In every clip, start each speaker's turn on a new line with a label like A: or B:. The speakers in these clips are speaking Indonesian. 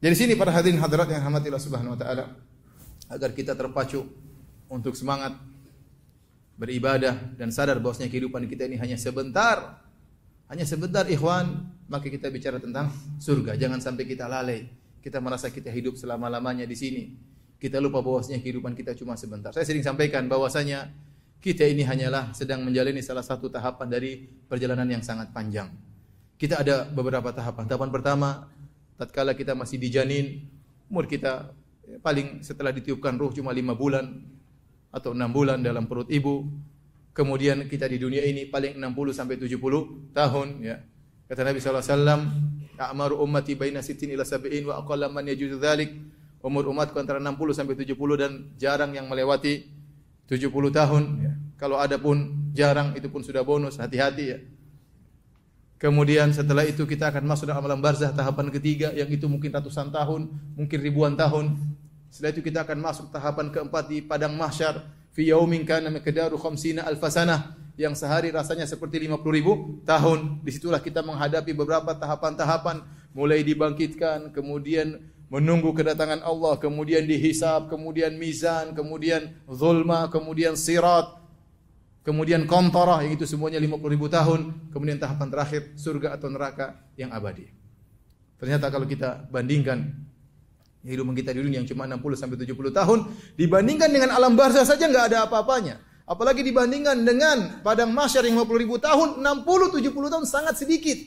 A: Jadi sini para hadirin hadirat yang rahmati Allah Subhanahu wa taala, agar kita terpacu untuk semangat beribadah dan sadar bahwasanya kehidupan kita ini hanya sebentar. Hanya sebentar ikhwan, maka kita bicara tentang surga. Jangan sampai kita lalai. Kita merasa kita hidup selama-lamanya di sini. Kita lupa bahwasanya kehidupan kita cuma sebentar. Saya sering sampaikan bahwasanya kita ini hanyalah sedang menjalani salah satu tahapan dari perjalanan yang sangat panjang. Kita ada beberapa tahapan. Tahapan pertama, tatkala kita masih dijanin, umur kita paling setelah ditiupkan ruh cuma 5 bulan atau 6 bulan dalam perut ibu. Kemudian kita di dunia ini paling 60 sampai 70 tahun, ya. Kata Nabi sallallahu alaihi wasallam, "A'maru ummati baina 60 ila 70 wa aqalla man yajuzu dzalik." Umur umatku antara 60 sampai 70 dan jarang yang melewati 70 tahun, ya. Kalau ada pun jarang, itu pun sudah bonus, hati-hati ya. Kemudian setelah itu kita akan masuk dalam alam barzah tahapan ketiga, yang itu mungkin ratusan tahun, mungkin ribuan tahun. Setelah itu kita akan masuk tahapan keempat di padang mahsyar, fi yaumin kana miqdaru 50 alf sanah, yang sehari rasanya seperti 50.000 tahun. Disitulah kita menghadapi beberapa tahapan-tahapan, mulai dibangkitkan, kemudian menunggu kedatangan Allah, kemudian dihisab, kemudian mizan, kemudian zulma, kemudian sirat, kemudian qantarah, yang itu semuanya 50.000 tahun. Kemudian tahapan terakhir surga atau neraka yang abadi. Ternyata kalau kita bandingkan kehidupan kita di dunia yang cuma 60 sampai 70 tahun dibandingkan dengan alam barzah saja enggak ada apa-apanya. Apalagi dibandingkan dengan padang mahsyar yang 50.000 tahun, 60-70 tahun sangat sedikit.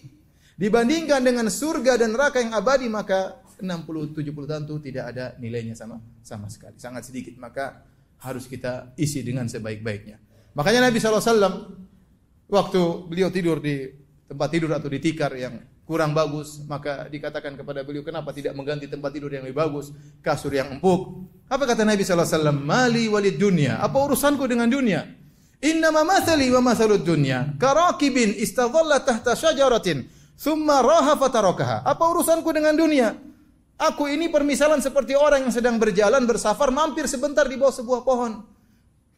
A: Dibandingkan dengan surga dan neraka yang abadi, maka 60-70 tahun itu tidak ada nilainya sama sekali. Sangat sedikit, maka harus kita isi dengan sebaik-baiknya. Makanya Nabi SAW waktu beliau tidur di tempat tidur atau di tikar yang kurang bagus, maka dikatakan kepada beliau, kenapa tidak mengganti tempat tidur yang lebih bagus, kasur yang empuk. Apa kata Nabi SAW? Mali walid dunya. Apa urusanku dengan dunia? Innama mathali wa mathalud dunya karakibin istadhalla tahta syajaratin thumma raha fatarakaha. Apa urusanku dengan dunia? Aku ini permisalan seperti orang yang sedang berjalan, bersafar, mampir sebentar di bawah sebuah pohon.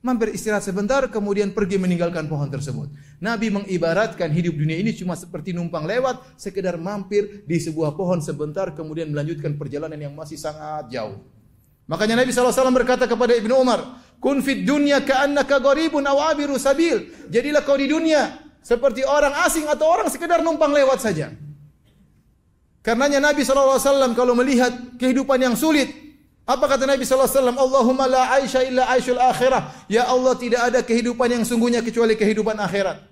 A: Mampir istirahat sebentar, kemudian pergi meninggalkan pohon tersebut. Nabi mengibaratkan hidup dunia ini cuma seperti numpang lewat, sekedar mampir di sebuah pohon sebentar, kemudian melanjutkan perjalanan yang masih sangat jauh. Makanya Nabi SAW berkata kepada Ibnu Umar, kun fid dunya ka'annaka gharibun aw abiru sabil. Jadilah kau di dunia seperti orang asing atau orang sekedar numpang lewat saja. Karenanya Nabi SAW kalau melihat kehidupan yang sulit, apa kata Nabi SAW? Allahumma la aisha illa aishul akhirah. Ya Allah, tidak ada kehidupan yang sungguhnya kecuali kehidupan akhirat.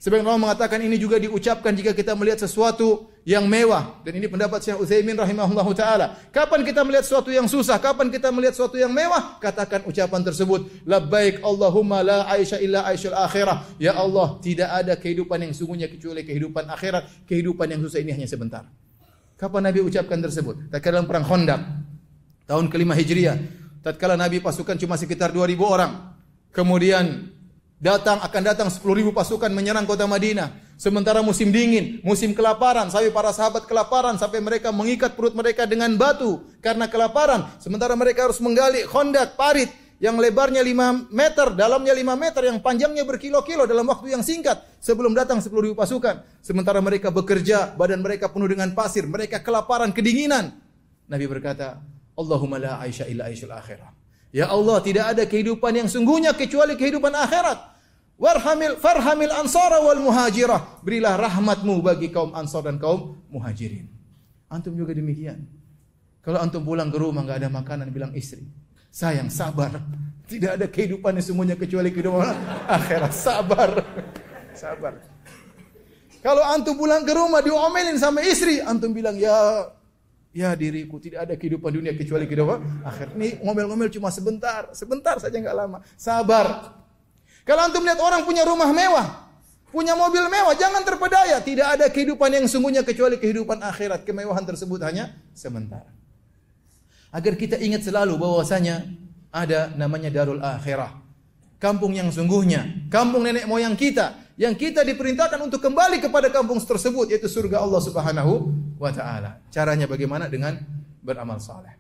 A: Sebagian orang mengatakan ini juga diucapkan jika kita melihat sesuatu yang mewah. Dan ini pendapat Syekh Utsaimin rahimahullahu taala. Kapan kita melihat sesuatu yang susah, kapan kita melihat sesuatu yang mewah, katakan ucapan tersebut. Labbaik Allahumma la aisha illa aishul akhirah. Ya Allah, tidak ada kehidupan yang sungguhnya kecuali kehidupan akhirat. Kehidupan yang susah ini hanya sebentar. Kapan Nabi ucapkan tersebut? Tatkala dalam perang Khandaq tahun ke-5 Hijriah, tatkala Nabi pasukan cuma sekitar 2.000 orang. Kemudian akan datang 10.000 pasukan menyerang kota Madinah. Sementara musim dingin, musim kelaparan, sampai para sahabat kelaparan sampai mereka mengikat perut mereka dengan batu karena kelaparan. Sementara mereka harus menggali khandaq, parit yang lebarnya 5 meter, dalamnya 5 meter, yang panjangnya berkilo-kilo dalam waktu yang singkat sebelum datang 10.000 pasukan. Sementara mereka bekerja, badan mereka penuh dengan pasir, mereka kelaparan, kedinginan. Nabi berkata, Allahumma la aisha illa aishul akhirah. Ya Allah, tidak ada kehidupan yang sungguhnya kecuali kehidupan akhirat. Farhamil ansara wal muhajirah. Berilah rahmatmu bagi kaum ansar dan kaum muhajirin. Antum juga demikian. Kalau antum pulang ke rumah enggak ada makanan, bilang istri, sayang, sabar. Tidak ada kehidupan yang sungguhnya kecuali kehidupan akhirat. Sabar. Sabar. Kalau antum pulang ke rumah diomelin sama istri, antum bilang, ya diriku, tidak ada kehidupan dunia kecuali kehidupan akhir. Ini ngomel-ngomel cuma sebentar saja, enggak lama. Sabar. Kalau antum lihat orang punya rumah mewah, punya mobil mewah, jangan terpedaya. Tidak ada kehidupan yang sungguhnya kecuali kehidupan akhirat. Kemewahan tersebut hanya sementara. Agar kita ingat selalu bahwasanya ada namanya darul akhirah. Kampung yang sungguhnya, kampung nenek moyang kita, yang kita diperintahkan untuk kembali kepada kampung tersebut, yaitu surga Allah Subhanahu wa taala. Caranya bagaimana? Dengan beramal saleh.